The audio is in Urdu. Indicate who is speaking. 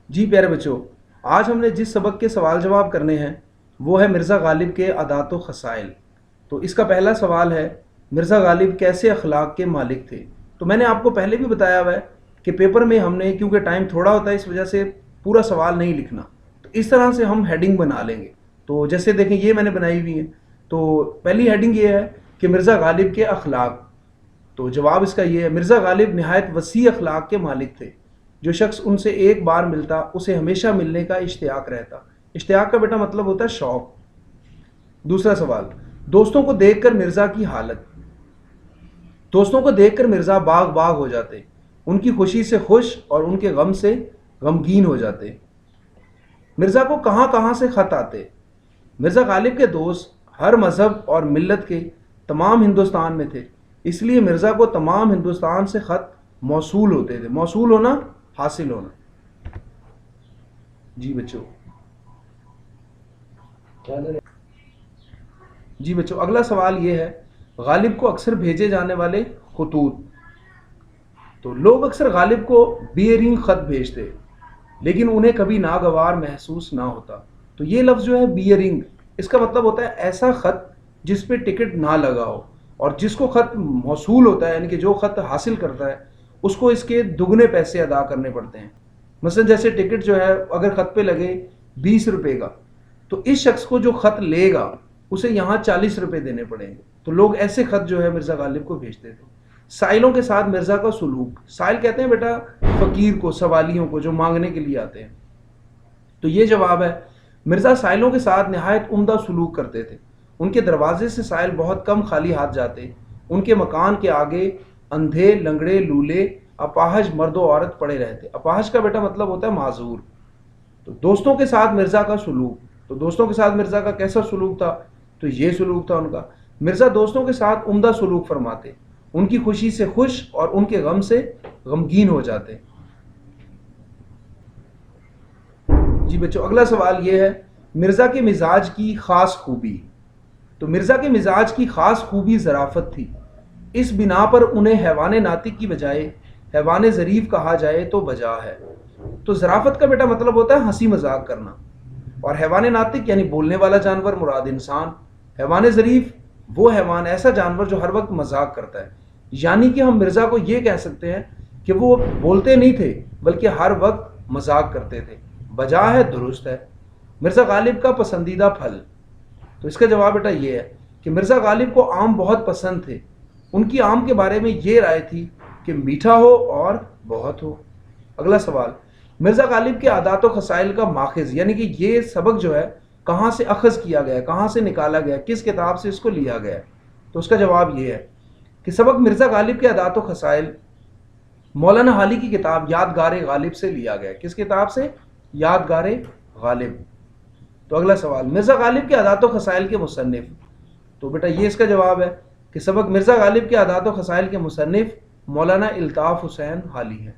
Speaker 1: جی پیارے بچوں، آج ہم نے جس سبق کے سوال جواب کرنے ہیں وہ ہے مرزا غالب کے عادات و خصائل۔ تو اس کا پہلا سوال ہے، مرزا غالب کیسے اخلاق کے مالک تھے؟ تو میں نے آپ کو پہلے بھی بتایا ہوا ہے کہ پیپر میں ہم نے، کیونکہ ٹائم تھوڑا ہوتا ہے اس وجہ سے پورا سوال نہیں لکھنا، تو اس طرح سے ہم ہیڈنگ بنا لیں گے۔ تو جیسے دیکھیں یہ میں نے بنائی ہوئی ہے، تو پہلی ہیڈنگ یہ ہے کہ مرزا غالب کے اخلاق۔ تو جواب اس کا یہ ہے، مرزا غالب نہایت وسیع اخلاق کے مالک تھے۔ جو شخص ان سے ایک بار ملتا اسے ہمیشہ ملنے کا اشتیاق رہتا۔ اشتیاق کا بیٹا مطلب ہوتا ہے شوق۔ دوسرا سوال، دوستوں کو دیکھ کر مرزا کی حالت۔ دوستوں کو دیکھ کر مرزا باغ باغ ہو جاتے، ان کی خوشی سے خوش اور ان کے غم سے غمگین ہو جاتے۔ مرزا کو کہاں کہاں سے خط آتے؟ مرزا غالب کے دوست ہر مذہب اور ملت کے تمام ہندوستان میں تھے، اس لیے مرزا کو تمام ہندوستان سے خط موصول ہوتے تھے۔ موصول ہونا، حاصل ہونا۔ جی بچوں، اگلا سوال یہ ہے، غالب کو اکثر بھیجے جانے والے خطوط۔ تو لوگ اکثر غالب کو بیئرنگ خط بھیجتے لیکن انہیں کبھی ناگوار محسوس نہ ہوتا۔ تو یہ لفظ جو ہے بیئرنگ، اس کا مطلب ہوتا ہے ایسا خط جس پہ ٹکٹ نہ لگا ہو، اور جس کو خط موصول ہوتا ہے یعنی کہ جو خط حاصل کرتا ہے اس کو اس کے دگنے پیسے ادا کرنے پڑتے ہیں۔ مثلا جیسے ٹکٹ جو ہے اگر خط پہ لگے 20 روپے کا، تو اس شخص کو جو خط لے گا اسے یہاں 40 روپے دینے پڑیں گے۔ تو لوگ ایسے خط جو ہے مرزا غالب کو بھیجتے تھے۔ سائلوں کے ساتھ مرزا کا سلوک۔ سائل کہتے ہیں بیٹا فقیر کو، سوالیوں کو، جو مانگنے کے لیے آتے ہیں۔ تو یہ جواب ہے، مرزا سائلوں کے ساتھ نہایت عمدہ سلوک کرتے تھے۔ ان کے دروازے سے سائل بہت کم خالی ہاتھ جاتے۔ ان کے مکان کے آگے اندھے، لنگڑے، لولے، اپاہج مرد و عورت پڑے رہتے۔ اپاہج کا بیٹا مطلب ہوتا ہے معذور۔ تو دوستوں کے ساتھ مرزا کا سلوک۔ تو دوستوں کے ساتھ مرزا کا کیسا سلوک تھا؟ تو یہ سلوک تھا ان کا، مرزا دوستوں کے ساتھ عمدہ سلوک فرماتے، ان کی خوشی سے خوش اور ان کے غم سے غمگین ہو جاتے۔ جی بچوں، اگلا سوال یہ ہے، مرزا کے مزاج کی خاص خوبی۔ تو مرزا کے مزاج کی خاص خوبی ظرافت تھی۔ اس بنا پر انہیں حیوان ناطق کی بجائے حیوان ظریف کہا جائے تو بجا ہے۔ تو ظرافت کا بیٹا مطلب ہوتا ہے ہنسی مذاق کرنا، اور حیوان ناطق یعنی بولنے والا جانور مراد انسان۔ حیوان ظریف وہ حیوان، ایسا جانور جو ہر وقت مذاق کرتا ہے۔ یعنی کہ ہم مرزا کو یہ کہہ سکتے ہیں کہ وہ بولتے نہیں تھے بلکہ ہر وقت مذاق کرتے تھے۔ بجا ہے، درست ہے۔ مرزا غالب کا پسندیدہ پھل۔ تو اس کا جواب بیٹا یہ ہے کہ مرزا غالب کو آم بہت پسند تھے۔ ان کی آم کے بارے میں یہ رائے تھی کہ میٹھا ہو اور بہت ہو۔ اگلا سوال، مرزا غالب کے عادات و خصائل کا ماخذ، یعنی کہ یہ سبق جو ہے کہاں سے اخذ کیا گیا، کہاں سے نکالا گیا، کس کتاب سے اس کو لیا گیا؟ تو اس کا جواب یہ ہے کہ سبق مرزا غالب کے عادات و خصائل مولانا حالی کی کتاب یادگار غالب سے لیا گیا۔ کس کتاب سے؟ یادگار غالب۔ تو اگلا سوال، مرزا غالب کے عادات و خصائل کے مصنف۔ تو بیٹا یہ اس کا جواب ہے کہ سبق مرزا غالب کے عادات و خصائل کے مصنف مولانا الطاف حسین حالی ہیں۔